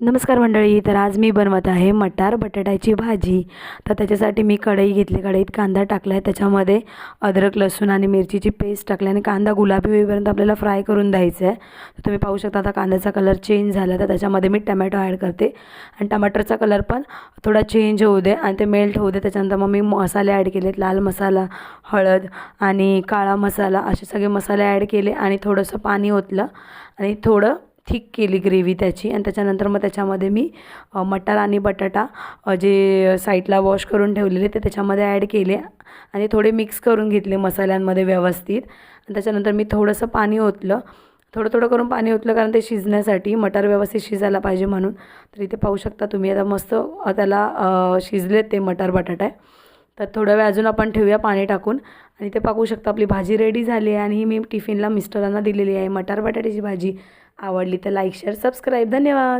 नमस्कार मंडळी. तर आज मी बनवत आहे मटार बटाट्याची भाजी. तर त्याच्यासाठी मी कढई घेतली, कढईत कांदा टाकला आहे, त्याच्यामध्ये अद्रक लसूण आणि मिरचीची पेस्ट टाकली आणि कांदा गुलाबी होईपर्यंत आपल्याला फ्राय करून द्यायचं आहे. तर तुम्ही पाहू शकता आता कांद्याचा कलर चेंज झाला. तर त्याच्यामध्ये मी टमॅटो ॲड करते आणि टमाटरचा कलर पण थोडा चेंज होऊ दे आणि ते मेल्ट होऊ दे. त्याच्यानंतर मग मी मसाले ॲड केलेत, लाल मसाला, हळद आणि काळा मसाला असे सगळे मसाले ॲड केले आणि थोडंसं पाणी ओतलं आणि थोडं थिक केली ग्रेव्ही त्याची. आणि त्याच्यानंतर मग त्याच्यामध्ये मी मटार आणि बटाटा जे साईडला वॉश करून ठेवलेले ते त्याच्यामध्ये ॲड केले आणि थोडे मिक्स करून घेतले मसाल्यांमध्ये व्यवस्थित. आणि त्याच्यानंतर मी थोडंसं पाणी ओतलं, थोडं थोडं करून पाणी ओतलं, कारण ते शिजण्यासाठी मटार व्यवस्थित शिजायला पाहिजे म्हणून. तर इथे पाहू शकता तुम्ही आता मस्त त्याला शिजलेत ते मटार बटाटा. तर थोडा वेळ अजून आपण ठेवूया पाणी टाकून. आणि ते पाहू शकता आपली भाजी रेडी झाली आहे आणि ही मी टिफिनला मिस्टरांना दिलेली आहे. मटार बटाट्याची भाजी आवडली तर लाईक शेअर सबस्क्राईब. धन्यवाद.